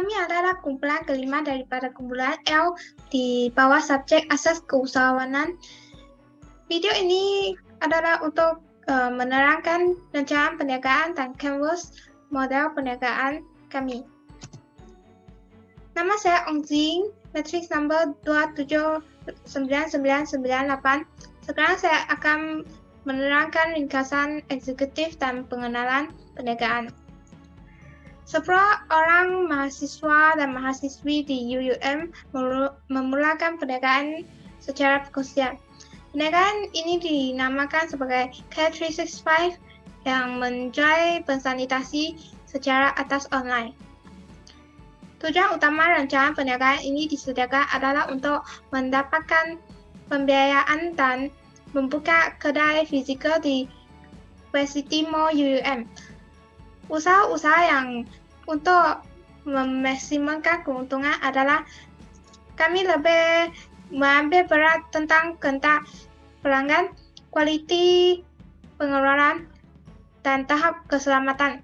Kami adalah kumpulan kelima daripada kumpulan L di bawah subjek asas keusahawanan. Video ini adalah untuk menerangkan rencana perniagaan dan canvas model perniagaan kami. Nama saya Ong Jing, matriks number 279998. Sekarang saya akan menerangkan ringkasan eksekutif dan pengenalan perniagaan. 10 orang mahasiswa dan mahasiswi di UUM memulakan perniagaan secara perkongsian. Perniagaan ini dinamakan sebagai Care365 yang menjual pensanitasi secara atas online. Tujuan utama rencana perniagaan ini disediakan adalah untuk mendapatkan pembiayaan dan membuka kedai fizikal di Varsity Mall UUM. Usaha-usaha yang untuk memaksimalkan keuntungan adalah kami lebih mengambil berat tentang kehendak pelanggan, kualiti pengeluaran, dan tahap keselamatan.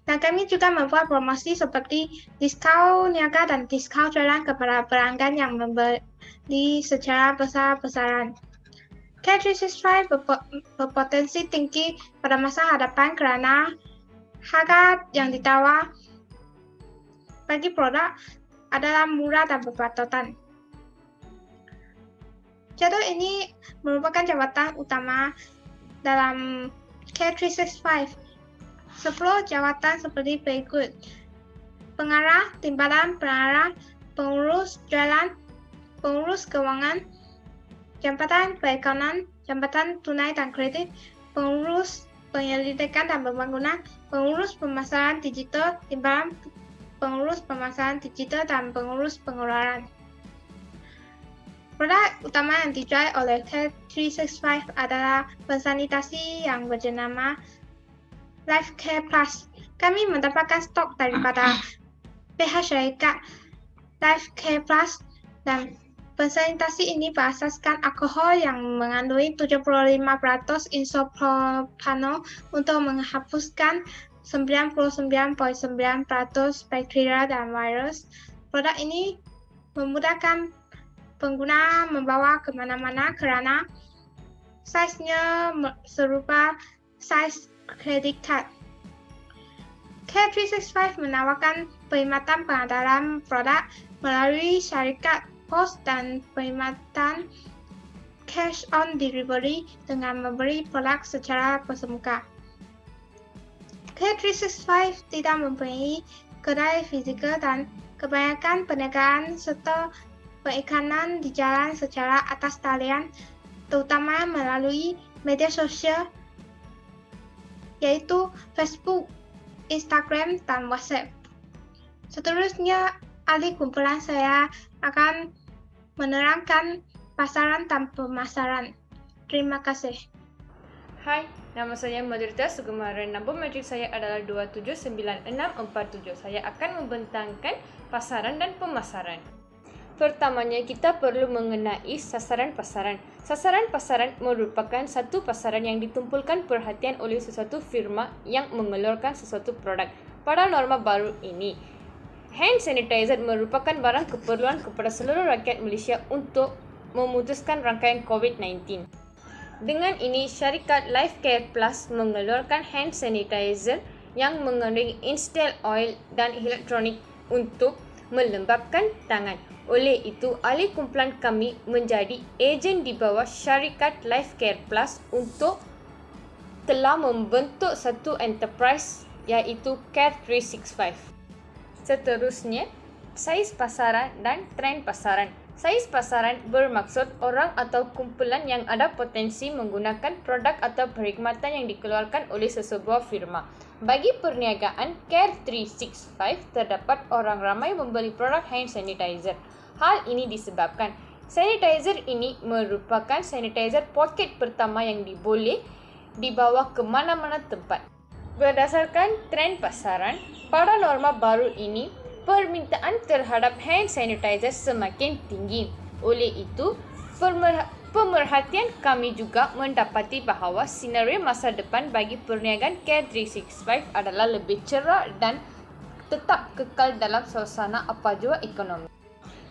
Dan kami juga membuat promosi seperti diskaun niaga dan diskaun jualan kepada pelanggan yang membeli secara besar-besaran. Care365 berpotensi tinggi pada masa hadapan kerana harga yang ditawar bagi produk adalah murah dan berpatotan. Jadwal ini merupakan jabatan utama dalam Care365. 10 jawatan seperti berikut: pengarah, timbalan, pengarah, pengurus jualan, pengurus keuangan, jabatan perekonomian, jabatan tunai dan kredit, pengurus penyelidikan dan pembangunan, pengurus pemasaran digital, timbalan pengurus pemasaran digital, dan pengurus pengeluaran. Produk utama yang dijual oleh Care365 adalah pensanitasi yang berjenama Life Care Plus. Kami mendapatkan stok daripada pihak syarikat Life Care Plus, dan pensanitasi ini berasaskan alkohol yang mengandungi 75% isopropanol untuk menghapuskan 99.9% bakteria dan virus. Produk ini memudahkan pengguna membawa kemana-mana kerana saiznya serupa saiz credit card. Care365 menawarkan perkhidmatan pengantaran produk melalui syarikat pos dan perkhidmatan cash on delivery dengan membeli produk secara bersemuka. Care365 tidak mempunyai kedai fizikal dan kebanyakan perniagaan serta perikanan dijalan secara atas talian, terutama melalui media sosial yaitu Facebook, Instagram, dan WhatsApp. Seterusnya, ahli kumpulan saya akan menerangkan pasaran dan pemasaran. Terima kasih. Hai, nama saya Madhurita Sukumaran. Nombor matrik saya adalah 279647. Saya akan membentangkan pasaran dan pemasaran. Pertamanya, kita perlu mengenai sasaran pasaran. Sasaran pasaran merupakan satu pasaran yang ditumpulkan perhatian oleh sesuatu firma yang mengeluarkan sesuatu produk. Pada norma baru ini, hand sanitizer merupakan barang keperluan kepada seluruh rakyat Malaysia untuk memutuskan rangkaian COVID-19. Dengan ini, syarikat Life Care Plus mengeluarkan hand sanitizer yang mengandungi instilled oil dan elektronik untuk melembabkan tangan. Oleh itu, ahli kumpulan kami menjadi ejen di bawah syarikat Life Care Plus untuk telah membentuk satu enterprise iaitu Care365. Seterusnya, saiz pasaran dan trend pasaran. Saiz pasaran bermaksud orang atau kumpulan yang ada potensi menggunakan produk atau perkhidmatan yang dikeluarkan oleh sesebuah firma. Bagi perniagaan Care365, terdapat orang ramai membeli produk hand sanitizer. Hal ini disebabkan sanitizer ini merupakan sanitizer poket pertama yang boleh dibawa ke mana-mana tempat. Berdasarkan trend pasaran, pada norma baru ini, permintaan terhadap hand sanitizer semakin tinggi. Oleh itu, pemerhatian kami juga mendapati bahawa senario masa depan bagi perniagaan Care365 adalah lebih cerah dan tetap kekal dalam suasana apa jua ekonomi.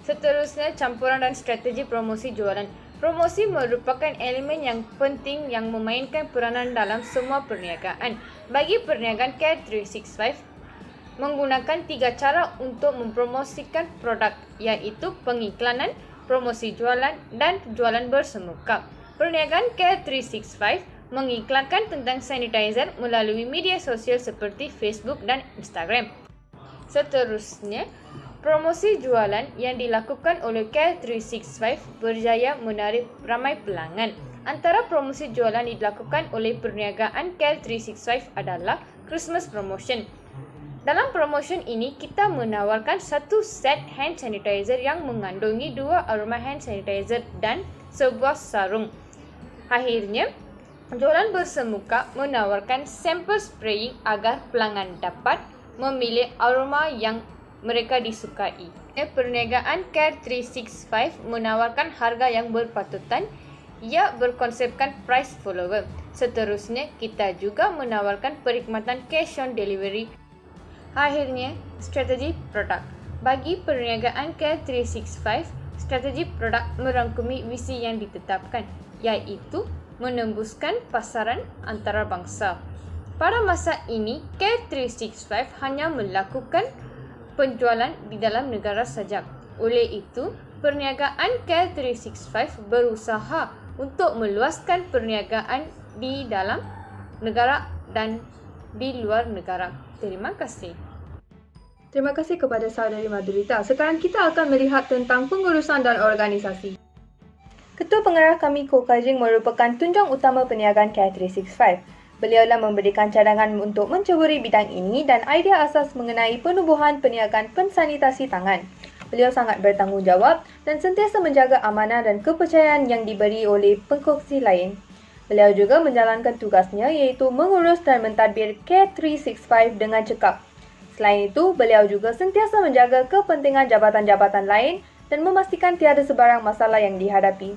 Seterusnya, campuran dan strategi promosi jualan. Promosi merupakan elemen yang penting yang memainkan peranan dalam semua perniagaan. Bagi perniagaan Care 365, menggunakan 3 cara untuk mempromosikan produk, iaitu pengiklanan, promosi jualan, dan jualan bersemuka. Perniagaan Care 365 mengiklankan tentang sanitizer melalui media sosial seperti Facebook dan Instagram. Seterusnya, promosi jualan yang dilakukan oleh Care 365 berjaya menarik ramai pelanggan. Antara promosi jualan yang dilakukan oleh perniagaan Care 365 adalah Christmas Promotion. Dalam promotion ini, kita menawarkan satu set hand sanitizer yang mengandungi 2 aroma hand sanitizer dan sebuah sarung. Akhirnya, jualan bersemuka menawarkan sampel spraying agar pelanggan dapat memilih aroma yang mereka disukai. Perniagaan Care 365 menawarkan harga yang berpatutan. Ia berkonsepkan price follower. Seterusnya, kita juga menawarkan perkhidmatan cash on delivery. Akhirnya, strategi produk. Bagi perniagaan Care 365, strategi produk merangkumi visi yang ditetapkan, iaitu menembuskan pasaran antarabangsa. Pada masa ini, Care 365 hanya melakukan penjualan di dalam negara saja. Oleh itu, perniagaan Care 365 berusaha untuk meluaskan perniagaan di dalam negara dan di luar negara. Terima kasih. Terima kasih kepada Saudari Madhurita. Sekarang kita akan melihat tentang pengurusan dan organisasi. Ketua Pengarah kami Koh Kajing merupakan tunjang utama perniagaan Care 365. Beliaulah memberikan cadangan untuk menceburi bidang ini dan idea asas mengenai penubuhan perniagaan pensanitasi tangan. Beliau sangat bertanggungjawab dan sentiasa menjaga amanah dan kepercayaan yang diberi oleh pengkongsi lain. Beliau juga menjalankan tugasnya iaitu mengurus dan mentadbir Care 365 dengan cekap. Selain itu, beliau juga sentiasa menjaga kepentingan jabatan-jabatan lain dan memastikan tiada sebarang masalah yang dihadapi.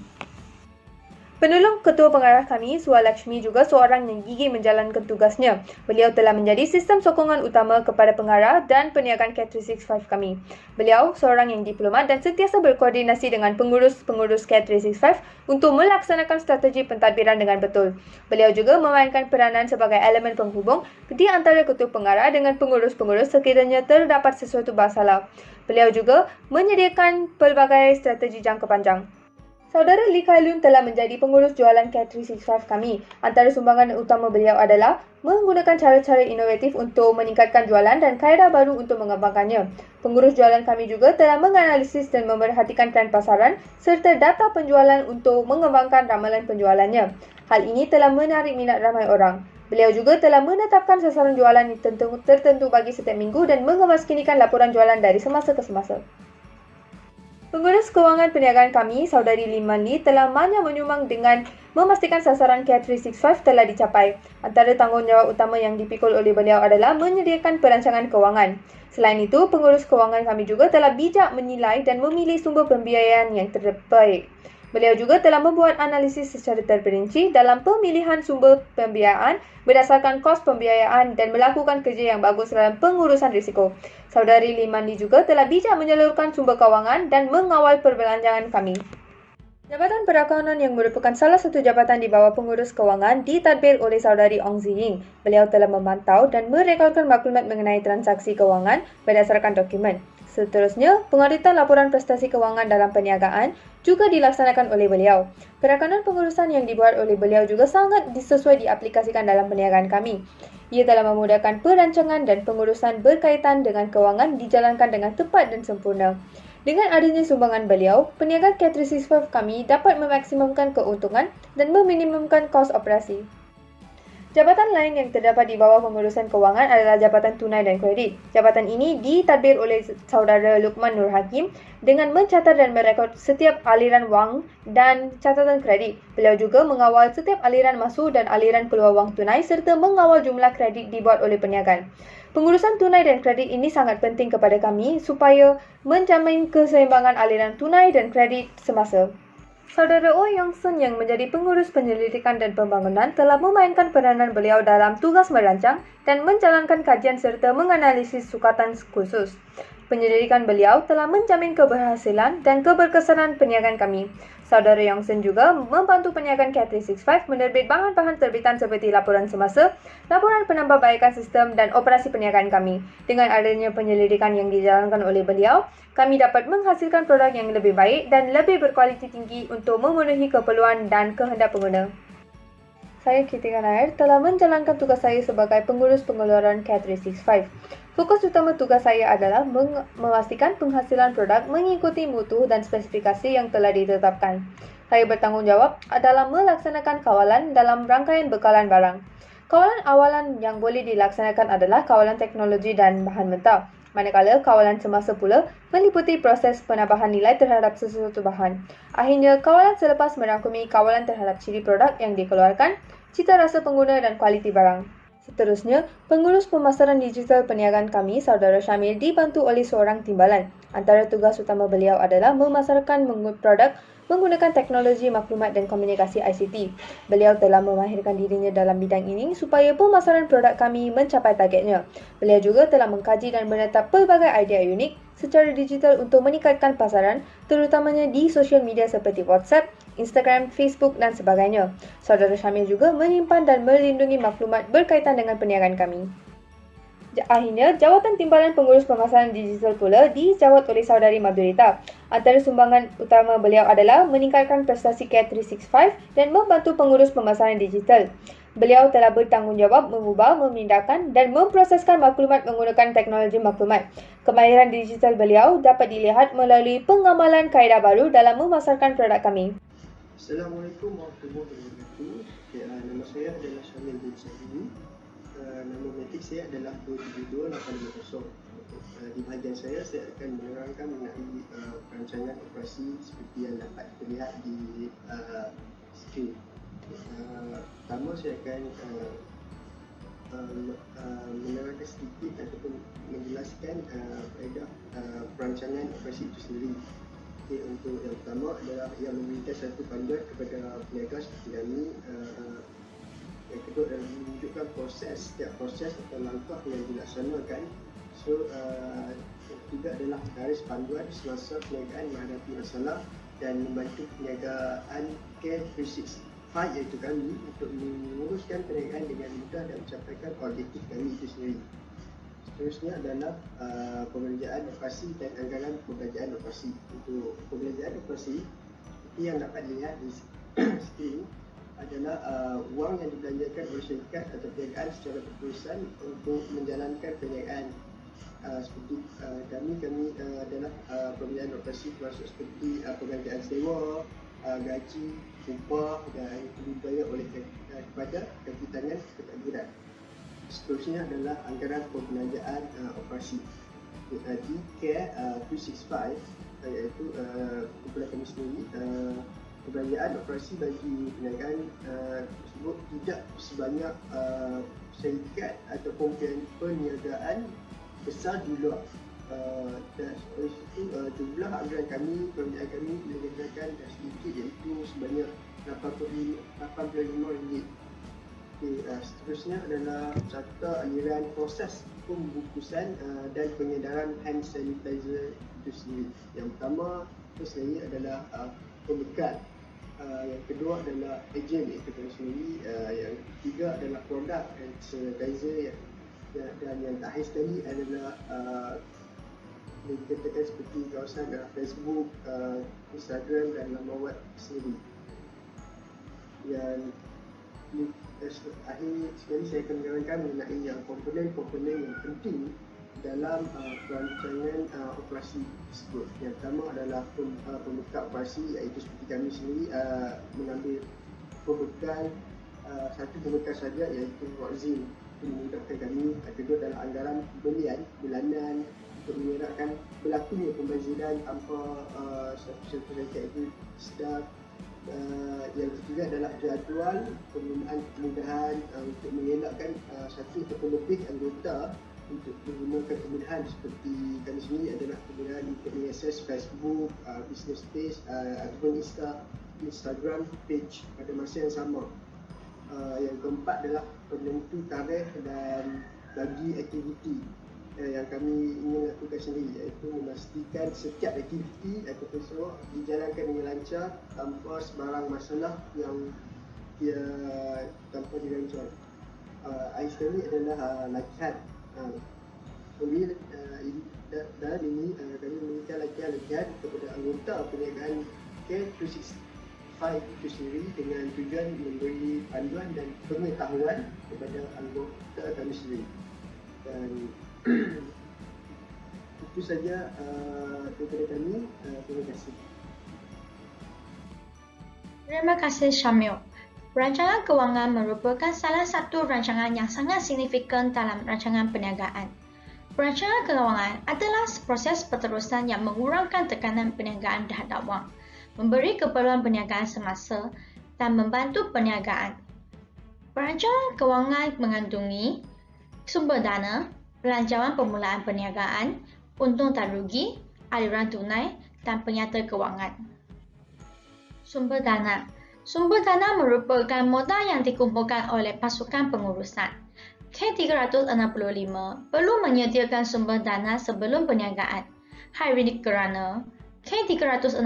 Penolong Ketua Pengarah kami, Suwa Lakshmi, juga seorang yang gigih menjalankan tugasnya. Beliau telah menjadi sistem sokongan utama kepada pengarah dan perniagaan Care 365 kami. Beliau seorang yang diplomat dan sentiasa berkoordinasi dengan pengurus-pengurus Care 365 untuk melaksanakan strategi pentadbiran dengan betul. Beliau juga memainkan peranan sebagai elemen penghubung di antara Ketua Pengarah dengan pengurus-pengurus sekiranya terdapat sesuatu masalah. Beliau juga menyediakan pelbagai strategi jangka panjang. Saudara Lee Kai Lun telah menjadi pengurus jualan Care 365 kami. Antara sumbangan utama beliau adalah menggunakan cara-cara inovatif untuk meningkatkan jualan dan kaedah baru untuk mengembangkannya. Pengurus jualan kami juga telah menganalisis dan memerhatikan tren pasaran serta data penjualan untuk mengembangkan ramalan penjualannya. Hal ini telah menarik minat ramai orang. Beliau juga telah menetapkan sasaran jualan tertentu bagi setiap minggu dan mengemaskinikan laporan jualan dari semasa ke semasa. Pengurus kewangan perniagaan kami, Saudari Lim Man Lee, telah banyak menyumbang dengan memastikan sasaran Care 365 telah dicapai. Antara tanggungjawab utama yang dipikul oleh beliau adalah menyediakan perancangan kewangan. Selain itu, pengurus kewangan kami juga telah bijak menilai dan memilih sumber pembiayaan yang terbaik. Beliau juga telah membuat analisis secara terperinci dalam pemilihan sumber pembiayaan berdasarkan kos pembiayaan dan melakukan kerja yang bagus dalam pengurusan risiko. Saudari Lim Man Lee juga telah bijak menyalurkan sumber kewangan dan mengawal perbelanjaan kami. Jabatan Perakaunan yang merupakan salah satu jabatan di bawah pengurus kewangan ditadbir oleh Saudari Ong Zi Ying. Beliau telah memantau dan merekodkan maklumat mengenai transaksi kewangan berdasarkan dokumen. Seterusnya, pengauditan laporan prestasi kewangan dalam perniagaan juga dilaksanakan oleh beliau. Perakanan pengurusan yang dibuat oleh beliau juga sangat sesuai diaplikasikan dalam perniagaan kami. Ia telah memudahkan perancangan dan pengurusan berkaitan dengan kewangan dijalankan dengan tepat dan sempurna. Dengan adanya sumbangan beliau, perniagaan Care 365 kami dapat memaksimumkan keuntungan dan meminimumkan kos operasi. Jabatan lain yang terdapat di bawah pengurusan kewangan adalah Jabatan Tunai dan Kredit. Jabatan ini ditadbir oleh Saudara Lukman Nur Hakim dengan mencatat dan merekod setiap aliran wang dan catatan kredit. Beliau juga mengawal setiap aliran masuk dan aliran keluar wang tunai serta mengawal jumlah kredit dibuat oleh perniagaan. Pengurusan tunai dan kredit ini sangat penting kepada kami supaya menjamin keseimbangan aliran tunai dan kredit semasa. Saudara Oh Yong Sun yang menjadi pengurus penyelidikan dan pembangunan telah memainkan peranan beliau dalam tugas merancang dan menjalankan kajian serta menganalisis sukatan khusus. Penyelidikan beliau telah menjamin keberhasilan dan keberkesanan perniagaan kami. Saudara Yong Sun juga membantu perniagaan K365 menerbit bahan-bahan terbitan seperti laporan semasa, laporan penambahbaikan sistem dan operasi perniagaan kami. Dengan adanya penyelidikan yang dijalankan oleh beliau, kami dapat menghasilkan produk yang lebih baik dan lebih berkualiti tinggi untuk memenuhi keperluan dan kehendak pengguna. Saya Kritikan Air telah menjalankan tugas saya sebagai pengurus pengeluaran K365. Fokus utama tugas saya adalah memastikan penghasilan produk mengikuti mutu dan spesifikasi yang telah ditetapkan. Saya bertanggungjawab dalam melaksanakan kawalan dalam rangkaian bekalan barang. Kawalan awalan yang boleh dilaksanakan adalah kawalan teknologi dan bahan mentah. Manakala kawalan semasa pula meliputi proses penambahan nilai terhadap sesuatu bahan. Akhirnya, kawalan selepas merangkumi kawalan terhadap ciri produk yang dikeluarkan, cita rasa pengguna dan kualiti barang. Seterusnya, pengurus pemasaran digital perniagaan kami, Saudara Syamil, dibantu oleh seorang timbalan. Antara tugas utama beliau adalah memasarkan produk menggunakan teknologi maklumat dan komunikasi ICT. Beliau telah memahirkan dirinya dalam bidang ini supaya pemasaran produk kami mencapai targetnya. Beliau juga telah mengkaji dan menetap pelbagai idea unik secara digital untuk meningkatkan pasaran, terutamanya di sosial media seperti WhatsApp, Instagram, Facebook dan sebagainya. Saudara Syamil juga menyimpan dan melindungi maklumat berkaitan dengan perniagaan kami. Akhirnya, jawatan timbalan pengurus pemasaran digital pula dijawat oleh Saudari Madhurita. Antara sumbangan utama beliau adalah meningkatkan prestasi K365 dan membantu pengurus pemasaran digital. Beliau telah bertanggungjawab mengubah, memindahkan dan memproseskan maklumat menggunakan teknologi maklumat. Kemahiran digital beliau dapat dilihat melalui pengamalan kaedah baru dalam memasarkan produk kami. Assalamualaikum warahmatullahi wabarakatuh. Nama saya adalah Syamil bin Syahidi. Nama metik saya adalah 272850. Di bahagian saya akan menerangkan mengenai perancangan operasi seperti yang dapat terlihat di skrin. Pertama saya akan menerangkan sedikit ataupun menjelaskan faedah perancangan operasi itu sendiri. Okay, untuk yang pertama adalah yang memberikan satu panduan kepada peniaga seperti kami. Yang kedua adalah menunjukkan setiap proses atau langkah yang dilaksanakan. So, yang ketiga adalah garis panduan semasa perniagaan menghadapi masalah dan membantu perniagaan K365 iaitu kami untuk menguruskan perniagaan dengan mudah dan mencapaikan objektif kami itu sendiri. Seterusnya adalah pembelanjaan operasi dan anggaran pembelanjaan operasi. Untuk pembelanjaan operasi, seperti yang dapat dilihat di skrin, adalah wang yang dibelanjakan oleh syarikat atau perniagaan secara berterusan untuk menjalankan perniagaan. Seperti kami adalah pembelanjaan operasi termasuk seperti pembelanjaan sewa, gaji, upah dan dibayar oleh kepada kaki tangan pentadbiran. Seterusnya adalah anggaran pembelanjaan operasi. Di K365 iaitu kumpulan kami sendiri, pembelanjaan operasi bagi perniagaan tersebut tidak sebanyak syarikat ataupun perniagaan besar di luar. Dan oleh itu jumlah anggaran kami, perniagaan kami dikatakan sedikit iaitu sebanyak RM85. Okay, seterusnya adalah serta aliran proses pembungkusan dan pengedaran hand sanitizer itu sendiri. Yang pertama sekali adalah pembekal. Yang kedua adalah ejen iaitu kami sendiri. Yang ketiga adalah produk hand sanitizer dan yang terakhir sekali adalah dikatakan seperti kawasan Facebook, Instagram dan laman web sendiri. Yang akhir sekali saya akan menerangkan mengenai yang komponen-komponen yang penting dalam perancangan operasi tersebut. Yang pertama adalah pembekal operasi iaitu seperti kami sendiri mengambil pembekal satu pembekal saja iaitu Roxin untuk memudahkan kami. Kedua adalah anggaran pembelian bulanan untuk mengelakkan berlakunya pembaziran tanpa satu syarikat itu sedar. Yang ketiga adalah jadual penggunaan kemudahan untuk mengelakkan satu ataupun lebih anggota untuk menggunakan kemudahan seperti kami sendiri adalah kemudahan untuk mengakses Facebook, business page ataupun Insta Instagram page pada masa yang sama. Yang keempat adalah penentu tarikh dan bagi aktiviti yang kami ingin lakukan sendiri, iaitu memastikan setiap aktiviti atau pesuah dijalankan dengan lancar tanpa sebarang masalah yang tanpa dirancang. Akhir sekali adalah latihan. Dan ini kami memberikan latihan kepada anggota perniagaan K365 itu sendiri dengan tujuan memberi panduan dan pengetahuan kepada anggota kami sendiri. Dan itu saja daripada kami. Terima kasih. Terima kasih Syamil. Rancangan kewangan merupakan salah satu rancangan yang sangat signifikan dalam rancangan perniagaan. Perancangan kewangan adalah proses perterusan yang mengurangkan tekanan perniagaan terhadap wang, memberi keperluan perniagaan semasa dan membantu perniagaan. Perancangan kewangan mengandungi sumber dana, belanjawan permulaan perniagaan, untung dan rugi, aliran tunai dan penyata kewangan. Sumber dana. Sumber dana merupakan modal yang dikumpulkan oleh pasukan pengurusan. K365 perlu menyediakan sumber dana sebelum perniagaan. Hal ini kerana K365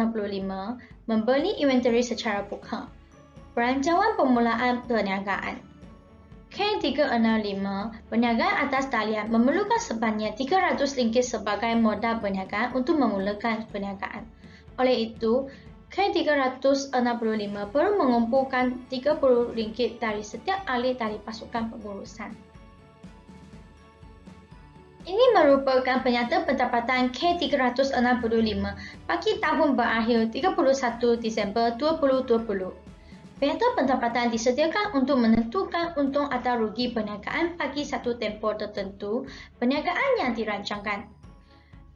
membeli inventory secara buka. Belanjawan permulaan perniagaan. K365 perniagaan atas talian memerlukan sebanyak RM300 sebagai modal perniagaan untuk memulakan perniagaan. Oleh itu, K365 perlu mengumpulkan RM30 dari setiap ahli dari pasukan pengurusan. Ini merupakan penyata pendapatan K365 bagi tahun berakhir 31 Disember 2020. Penyata pendapatan disediakan untuk menentukan untung atau rugi perniagaan bagi satu tempoh tertentu perniagaan yang dirancangkan.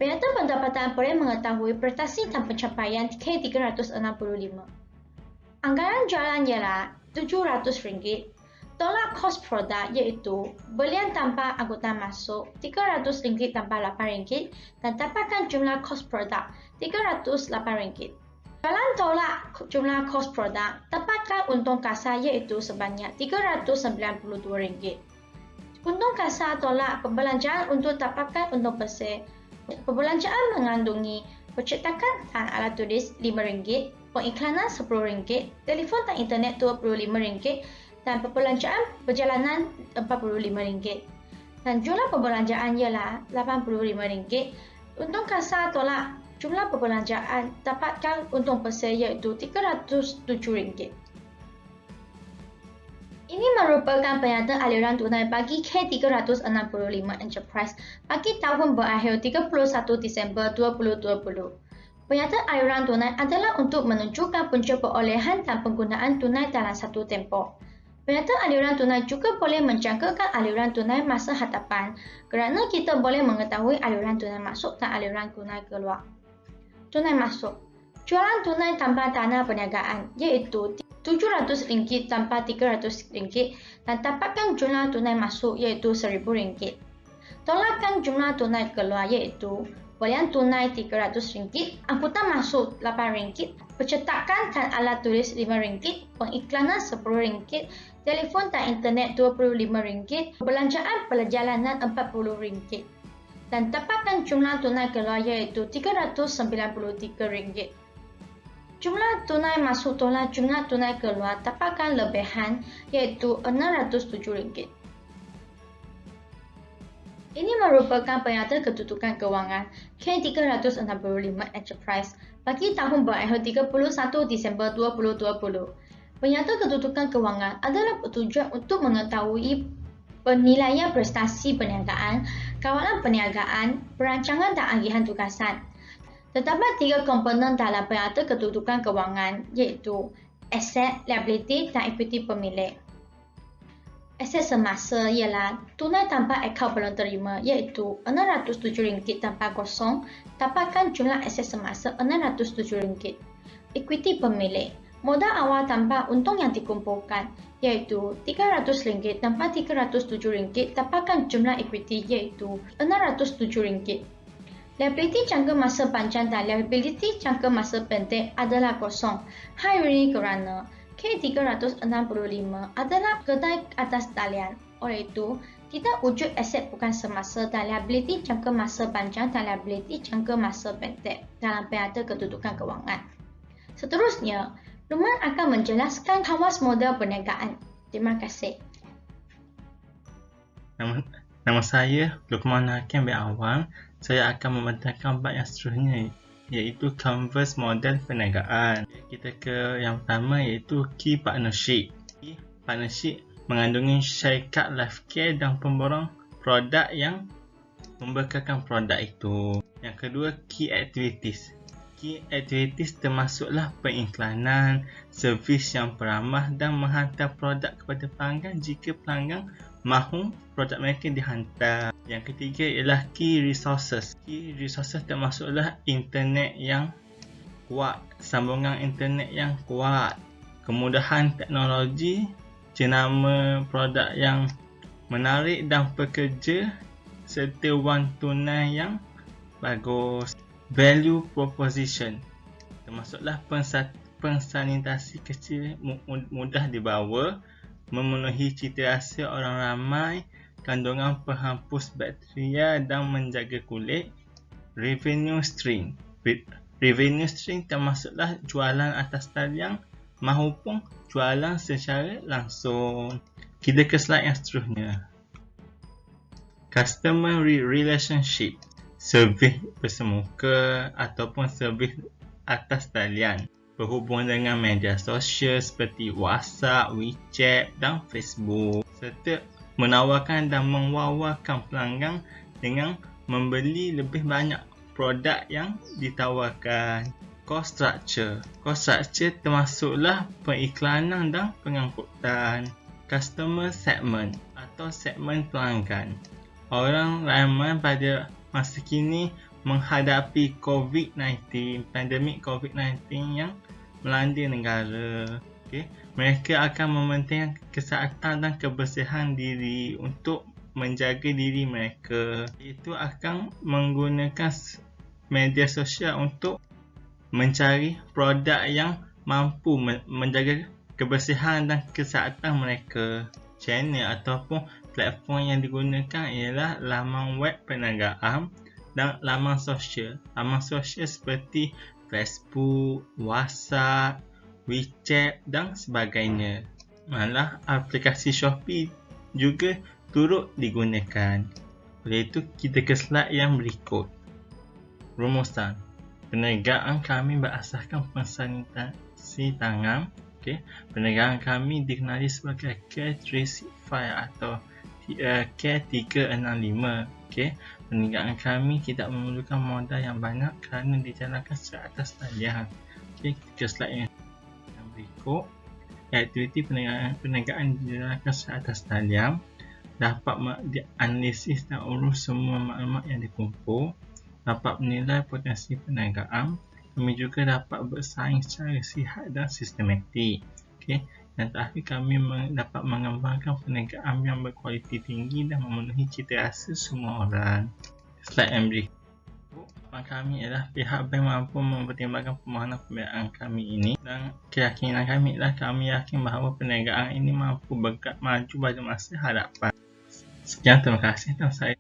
Penyata pendapatan boleh mengetahui prestasi dan pencapaian K365. Anggaran jualan ialah RM700. Tolak kos produk iaitu belian tanpa angkutan masuk RM300 tanpa RM8 dan dapatkan jumlah kos produk RM308. Jualan tolak jumlah kos produk, dapatkan untung kasar iaitu sebanyak RM392. Untung kasar tolak perbelanjaan untuk dapatkan untung bersih. Perbelanjaan mengandungi percetakan dan alat tulis RM5, pengiklanan RM10, telefon dan internet RM25 dan perbelanjaan perjalanan RM45. Dan jumlah perbelanjaan ialah RM85. Untung kasar tolak jumlah perbelanjaan, dapatkan untung bersih iaitu RM307. Ini merupakan penyata aliran tunai bagi K365 Enterprise bagi tahun berakhir 31 Disember 2020. Penyata aliran tunai adalah untuk menunjukkan punca perolehan dan penggunaan tunai dalam satu tempoh. Penyata aliran tunai juga boleh menjangkakan aliran tunai masa hadapan kerana kita boleh mengetahui aliran tunai masuk dan aliran tunai keluar. Tunai masuk. Jualan tunai tanpa dana perniagaan iaitu RM700 tanpa RM300 dan dapatkan jumlah tunai masuk iaitu RM1000. Tolakkan jumlah tunai keluar iaitu belian tunai RM300, angkutan masuk RM8, percetakan dan alat tulis RM5, pengiklanan RM10, telefon dan internet RM25, perbelanjaan perjalanan RM40 dan dapatkan jumlah tunai keluar iaitu RM393. Jumlah tunai masuk tolak jumlah tunai keluar, dapatkan lebihan iaitu RM607. Ini merupakan penyata kedudukan kewangan K365 Enterprise bagi tahun berakhir 31 Disember 2020. Penyata kedudukan kewangan adalah bertujuan untuk mengetahui penilaian prestasi perniagaan, kawalan perniagaan, perancangan dan agihan tugasan. Terdapat tiga komponen dalam penyata kedudukan kewangan iaitu aset, liability dan equity pemilik. Aset semasa ialah tunai tanpa akaun belum terima iaitu RM607 tanpa kosong, dapatkan jumlah aset semasa RM607. Equity pemilik, modal awal tanpa untung yang dikumpulkan iaitu RM300 tanpa RM307, dapatkan jumlah equity iaitu RM607. Liability jangka masa panjang dan liability jangka masa pendek adalah kosong. Hal ini kerana K365 adalah kedai atas talian. Oleh itu, tidak wujud aset bukan semasa dan liability jangka masa panjang dan liability jangka masa pendek dalam piada kedudukan kewangan. Seterusnya, Luqman akan menjelaskan khawas model perniagaan. Terima kasih. Nama saya Luqman Hakim bin Awam. Saya akan membentangkan bab yang seterusnya, iaitu Canvas model perniagaan. Kita ke yang pertama, iaitu Key Partnership. Key Partnership mengandungi syarikat life care dan pemborong produk yang membekalkan produk itu. Yang kedua, Key Activities. Key Activities termasuklah pengiklanan, servis yang beramah dan menghantar produk kepada pelanggan jika pelanggan mahu produk mereka dihantar. Yang ketiga ialah Key Resources. Key Resources termasuklah internet yang kuat, sambungan internet yang kuat, kemudahan teknologi, jenama produk yang menarik dan pekerja, serta wang tunai yang bagus. Value Proposition termasuklah pensanitasi kecil mudah dibawa, memenuhi cita rasa orang ramai, kandungan penghapus bakteria dan menjaga kulit. Revenue Stream. Revenue Stream termasuklah jualan atas talian maupun jualan secara langsung. Kita ke slide yang seterusnya. Customer Relationship. Servis bersemuka ataupun servis atas talian berhubung dengan media sosial seperti WhatsApp, WeChat dan Facebook, serta menawarkan dan mewawarkan pelanggan dengan membeli lebih banyak produk yang ditawarkan. Cost Structure. Cost Structure termasuklah periklanan dan pengangkutan. Customer Segment atau segmen pelanggan. Orang ramai pada masa kini menghadapi COVID-19, pandemik COVID-19 yang melanda negara. Mereka akan mementingkan kesihatan dan kebersihan diri untuk menjaga diri mereka. Itu akan menggunakan media sosial untuk mencari produk yang mampu menjaga kebersihan dan kesihatan mereka. Channel ataupun platform yang digunakan ialah laman web perniagaan dan laman sosial. Laman sosial seperti Facebook, WhatsApp, WeChat dan sebagainya. Malah aplikasi Shopee juga turut digunakan. Oleh itu, kita ke slide yang berikut. Rumusan. Perniagaan kami berasaskan pensanitasi tangan. Perniagaan kami dikenali sebagai K365 atau K365. Perniagaan kami tidak memerlukan modal yang banyak kerana dijalankan secara atas talian. Ke slide yang berikut. Aktiviti perniagaan dijalankan secara atas talian, dapat dianalisis dan urus semua maklumat yang dikumpul, dapat menilai potensi perniagaan. Kami juga dapat bersaing secara sihat dan sistematik. Dan terakhir, kami dapat mengembangkan perniagaan yang berkualiti tinggi dan memenuhi cita rasa semua orang. Slide yang berikut. Kami adalah pihak bank mampu mempertimbangkan permohonan pembiayaan kami ini, dan keyakinan kami adalah kami yakin bahawa perniagaan ini mampu bergerak maju pada masa hadapan. Sekian, terima kasih dan saya